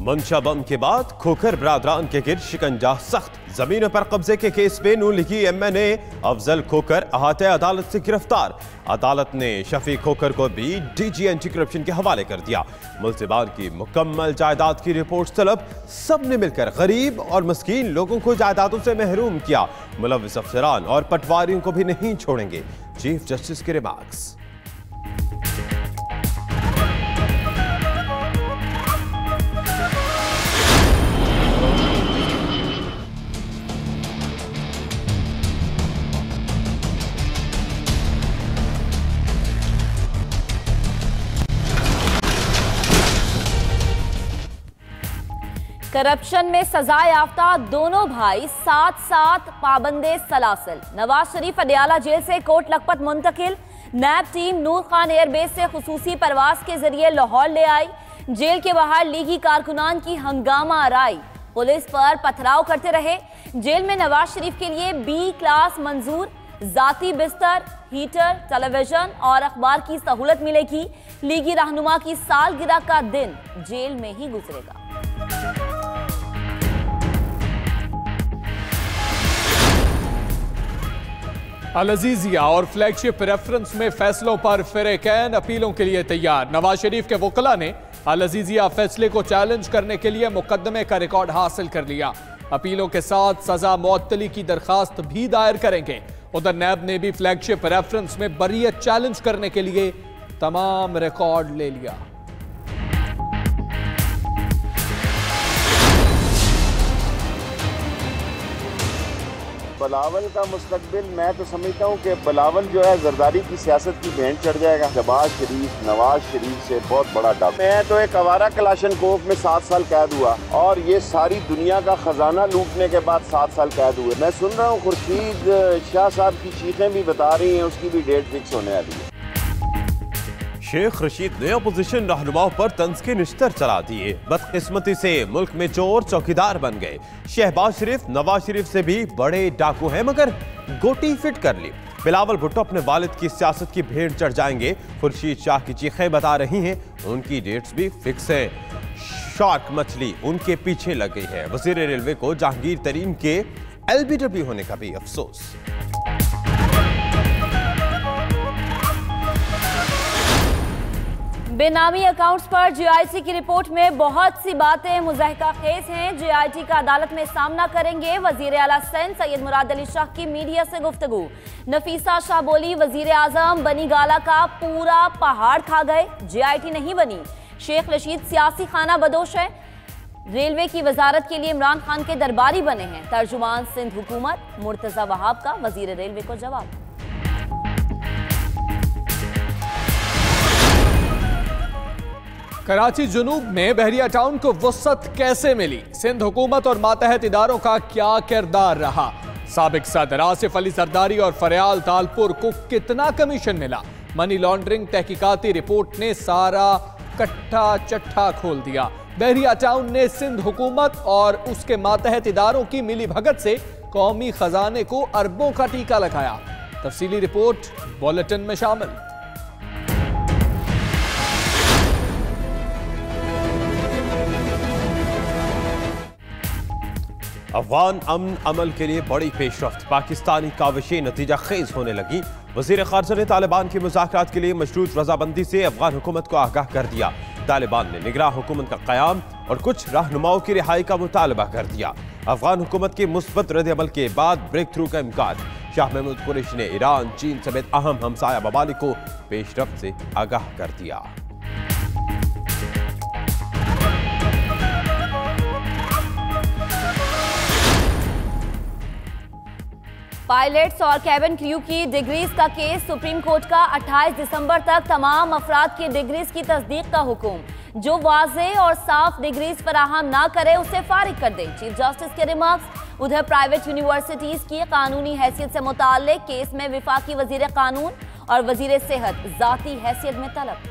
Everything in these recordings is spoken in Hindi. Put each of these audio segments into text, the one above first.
मंशा बम के बाद खोखर बरादरान के गिर शिकंजा सख्त। जमीनों पर कब्जे के केस में नून लीगी एमएनए अफजल खोखर अहाते अदालत से गिरफ्तार। अदालत ने शफी खोखर को भी डीजी एंटी करप्शन के हवाले कर दिया। मुल्जिमान की मुकम्मल जायदाद की रिपोर्ट तलब। सब ने मिलकर गरीब और मस्कीन लोगों को जायदादों से महरूम किया। मुलविस अफसरान और पटवारियों को भी नहीं छोड़ेंगे। चीफ जस्टिस के रिमार्क्स। करप्शन में सजा याफ्ता दोनों भाई साथ साथ पाबंदे सलासिल। नवाज शरीफ अडियाला जेल से कोट लखपत मुंतकिल। नैब टीम नूर खान एयरबेस से खुसूसी परवास के जरिए लाहौर ले आई। जेल के बाहर लीगी कारकुनान की हंगामा आराई, पुलिस पर पथराव करते रहे। जेल में नवाज शरीफ के लिए बी क्लास मंजूर, जाती बिस्तर, हीटर, टेलीविजन और अखबार की सहूलत मिलेगी। लीगी रहनुमा की सालगिरह का दिन जेल में ही गुजरेगा। अल-अजीजिया और फ्लैगशिप रेफरेंस में फैसलों पर फिरेकैन अपीलों के लिए तैयार। नवाज शरीफ के वकला ने अल-अजीजिया फैसले को चैलेंज करने के लिए मुकदमे का रिकॉर्ड हासिल कर लिया। अपीलों के साथ सजा मुअत्तली की दरखास्त भी दायर करेंगे। उधर नैब ने भी फ्लैगशिप रेफरेंस में बरीयत चैलेंज करने के लिए तमाम रिकॉर्ड ले लिया। बिलावल का मुस्तकबिल, मैं तो समझता हूँ कि बिलावल जो है जरदारी की सियासत की भेंट चढ़ जाएगा। शहबाज शरीफ, नवाज शरीफ से बहुत बड़ा डर। मैं तो एक आवारा कलाशनकोफ में 7 साल कैद हुआ और ये सारी दुनिया का खजाना लूटने के बाद 7 साल कैद हुए। मैं सुन रहा हूँ खुर्शीद शाह साहब की चीखें भी बता रही हैं उसकी भी डेट फिक्स होने वाली है। शेख रशीद ने अपोजिशन रहनुमाओं पर तंज के निश्तर चला दिए। बदकिस्मती से मुल्क में चोर चौकीदार बन गए। शहबाज शरीफ नवाज शरीफ से भी बड़े डाकू हैं मगर गोटी फिट कर ली। बिलावल भुट्टो अपने वालिद की सियासत की भेंट चढ़ जाएंगे। खुर्शीद शाह की चीखें बता रही हैं उनकी डेट्स भी फिक्स है। शार्क मछली उनके पीछे लग गई है। वजीर रेलवे को जहांगीर तरीन के LBW होने का भी अफसोस। बेनामी अकाउंट्स पर GIT की रिपोर्ट में बहुत सी बातें मुज़ाहिका खेज हैं। GIT का अदालत में सामना करेंगे। वजीर आला सिंध सैयद मुराद अली शाह की मीडिया से गुफ्तगू। नफीसा शाह बोली वजीर आजम बनी गाला का पूरा पहाड़ खा गए, GIT नहीं बनी। शेख रशीद सियासी खाना बदोश है। रेलवे की वजारत के लिए इमरान खान के दरबारी बने हैं। तर्जुमान सिंध हुकूमत मुर्तजा वहाब का वजीर रेलवे को जवाब। कराची जुनूब में बहरिया टाउन को वसअत कैसे मिली? सिंध हुकूमत और मातहत इदारों का क्या किरदार रहा? साबिक सदर आसिफ अली सरदारी और फरियाल तालपुर को कितना कमीशन मिला? मनी लॉन्ड्रिंग तहकीकाती रिपोर्ट ने सारा कट्ठा चट्ठा खोल दिया। बहरिया टाउन ने सिंध हुकूमत और उसके मातहत इदारों की मिली भगत से कौमी खजाने को अरबों का टीका लगाया। तफसीली रिपोर्ट बुलेटिन में शामिल। अफगान अमन अमल के लिए बड़ी पेशरफ्त। पाकिस्तानी काविशें नतीजा खेज होने लगी। वजीर खारजा ने तालिबान के मुज़ाकरात के लिए मशरूत रजाबंदी से अफगान हुकूमत को आगाह कर दिया। तालिबान ने निगरान हुकूमत का क़याम और कुछ रहनुमाओं की रिहाई का मुतालबा कर दिया। अफगान हुकूमत के मुस्बत रद्द-ए-अमल के बाद ब्रेक थ्रू का इम्कान। शाह महमूद कुरैशी ने ईरान, चीन समेत अहम हमसाया ममालिक को पेशरफ्त से आगाह कर दिया। पायलट्स और कैबिन क्रू की डिग्रीज का केस। सुप्रीम कोर्ट का 28 दिसंबर तक तमाम अफराद की डिग्रीज की तस्दीक का हुक्म। जो वाज़े और साफ डिग्रीज फराहम ना करे उसे फारिग कर दे, चीफ जस्टिस के रिमार्क्स। उधर प्राइवेट यूनिवर्सिटीज की कानूनी हैसियत से मुताल्लिक केस में वफाकी वजीर कानून और वजीर सेहत जाती हैसियत में तलब।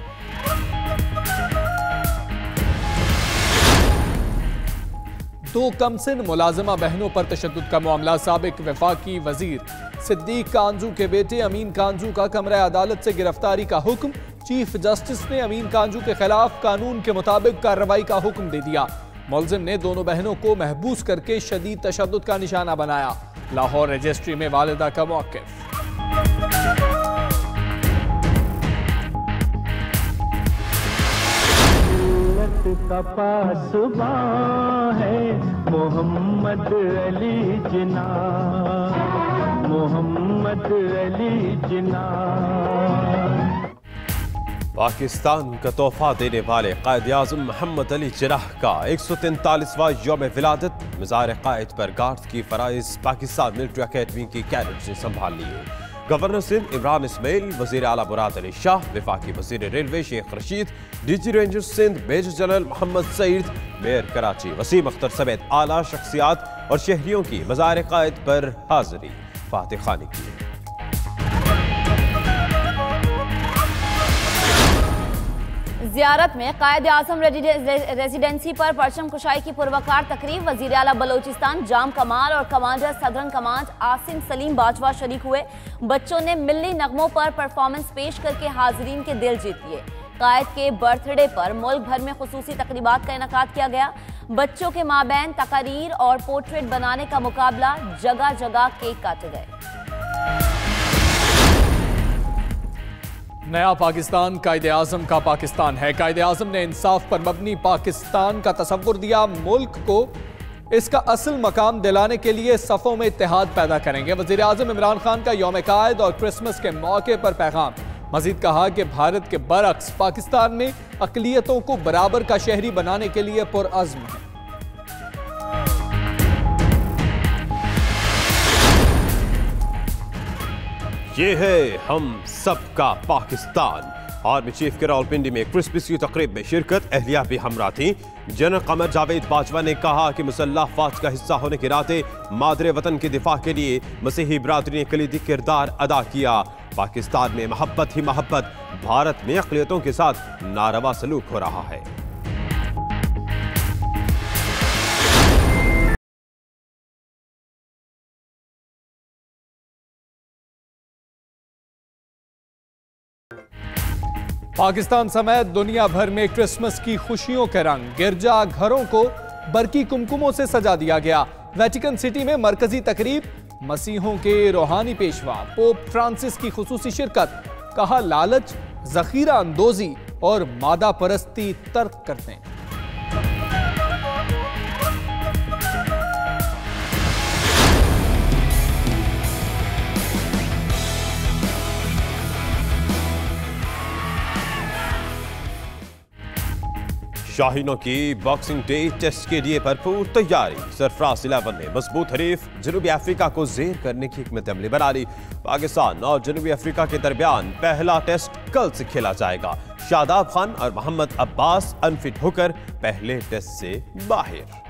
दो कमसिन मुलाजिमा बहनों पर तशद्दुद का मामला। साबिक वफाकी वजीर सिद्दीक कांजू के बेटे अमीन कांजू का कमरा अदालत से गिरफ्तारी का हुक्म। चीफ जस्टिस ने अमीन कांजू के खिलाफ कानून के मुताबिक कार्रवाई का हुक्म दे दिया। मुलजिम ने दोनों बहनों को महबूस करके शदीद तशद्दुद का निशाना बनाया। लाहौर रजिस्ट्री में वालिदा का मौक़िफ़। का पासबां है मोहम्मद अली जिना, मोहम्मद अली जिना। पाकिस्तान का तोहफा देने वाले कायद आज़म मोहम्मद अली जिनाह का 143वां यौम विलादत मज़ार कायद पर गार्ड्स की फराइज पाकिस्तान मिलिट्री अकेडमी की कैडेट्स ने संभाल लिए। गवर्नर सिंध इमरान इस्माइल, वजीर आला मुराद अली शाह, वफाकी वजीर railway Sheikh Rashid, DG rangers Sindh major general Mohammad Saeed, mayor Karachi Waseem Akhtar समेत आला शख्सियात और शहरियों की मज़ार कायद पर हाजिरी फातिह खानी की। ज़ियारत में कायद आज़म रेजिडेंसी पर परचम कुशाई की पुरवकार तकरीब वज़ीर आला बलोचिस्तान जाम कमाल और commander southern command Asim Salim Bajwa शरीक हुए। बच्चों ने मिल्ली नगमों पर परफॉर्मेंस पेश करके हाजरीन के दिल जीत लिए। कायद के बर्थडे पर मुल्क भर में खुसूसी तकरीबात का इनेकाद किया गया। बच्चों के माबैन तकारीर और पोर्ट्रेट बनाने का मुकाबला, जगह जगह केक काटे गए। नया पाकिस्तान कायदे आज़म का पाकिस्तान है। कायदे आज़म ने इंसाफ पर मबनी पाकिस्तान का तसव्वुर दिया। मुल्क को इसका असल मकाम दिलाने के लिए सफ़ों में इत्तेहाद पैदा करेंगे। वज़ीर आज़म इमरान खान का यौम कायद और क्रिसमस के मौके पर पैगाम। मजीद कहा कि भारत के बरक्स पाकिस्तान में अक़लियतों को बराबर का शहरी बनाने के लिए पुरअज़्म है। ये है हम सबका पाकिस्तान। आर्मी चीफ के रावलपिंडी में क्रिसमस की तकरीब में शिरकत, अहलिया भी हमरा थी। जनरल कमर जावेद बाजवा ने कहा कि मुसल्लह फौज का हिस्सा होने के नाते मादरे वतन के दिफा के लिए मसीही बरादरी ने कलीदी किरदार अदा किया। पाकिस्तान में मोहब्बत ही मोहब्बत, भारत में अक़लियतों के साथ नारवा सलूक हो रहा है। पाकिस्तान समेत दुनिया भर में क्रिसमस की खुशियों के रंग। गिरजा घरों को बरकी कुमकुमों से सजा दिया गया। वेटिकन सिटी में मरकजी तकरीब, मसीहों के रूहानी पेशवा पोप फ्रांसिस की खुसूसी शिरकत। कहा लालच, जखीरा अंदोजी और मादा परस्ती तर्क करते हैं। शाहीनों की बॉक्सिंग डे टेस्ट के लिए भरपूर तैयारी। सरफराज 11 ने मजबूत हरीफ जनूबी अफ्रीका को जेर करने की हिकमत अमली बना ली। पाकिस्तान और जनूबी अफ्रीका के दरमियान पहला टेस्ट कल से खेला जाएगा। शादाब खान और मोहम्मद अब्बास अनफिट होकर पहले टेस्ट से बाहर।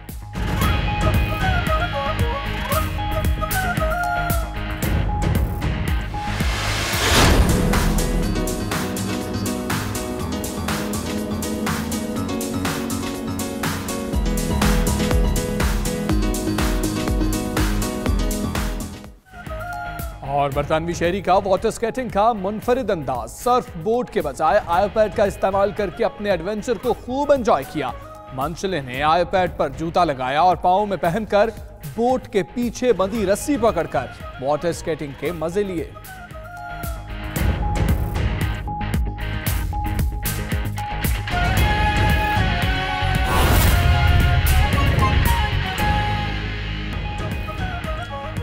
और बरतानवी शहरी का वाटर स्केटिंग का मुनफरिद अंदाज। सर्फ बोर्ड के बजाय आईपैड का इस्तेमाल करके अपने एडवेंचर को खूब एंजॉय किया। मंचले ने आईपैड पर जूता लगाया और पांव में पहनकर बोट के पीछे बंधी रस्सी पकड़कर वाटर स्केटिंग के मजे लिए।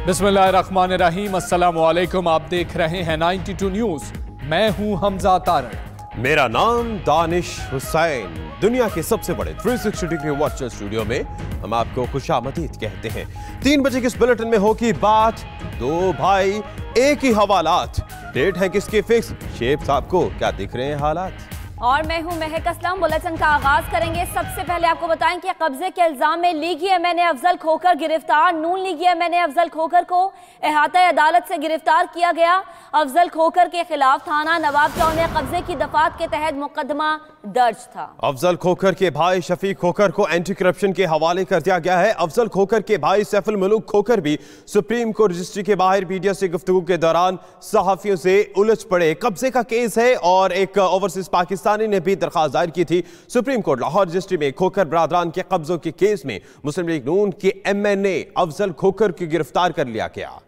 बिस्मिल्लाहिर्रहमानिर्रहीम, अस्सलाम वालेकुम। आप देख रहे हैं 92 न्यूज। मैं हूं हमजा तारड़। मेरा नाम दानिश हुसैन। दुनिया के सबसे बड़े 360 डिग्री वॉचर स्टूडियो में हम आपको खुशामदीद कहते हैं। 3 बजे के इस बुलेटिन में होगी बात, 2 भाई एक ही हवालात। डेट है किसकी फिक्स, शेख साहब को क्या दिख रहे हैं हालात। और मैं हूं महक असलम। बुलेटिन का आगाज करेंगे। सबसे पहले आपको बताएं कि कब्जे के इल्जाम में लीगी एमएनए अफजल खोखर गिरफ्तार। नून लीगी एमएनए अफजल खोखर को अहाता अदालत से गिरफ्तार किया गया। अफजल खोखर के खिलाफ थाना नवाब चौक ने कब्जे की दफात के तहत मुकदमा दर्ज था। अफजल खोखर के भाई शफीक खोखर को एंटी करप्शन के हवाले कर दिया गया है। अफजल खोखर के भाई सैफुल मुल्क खोखर भी सुप्रीम कोर्ट रजिस्ट्री के बाहर मीडिया से गुफ्तगू के दौरान सहाफियों से उलझ पड़े। कब्जे का केस है और एक ओवरसीज पाकिस्तानी ने भी दरखास्त दायर की थी। सुप्रीम कोर्ट लाहौर रजिस्ट्री में खोखर बरादरान के कब्जों के केस में मुस्लिम लीग नून के MNA अफजल खोखर की गिरफ्तार कर लिया गया।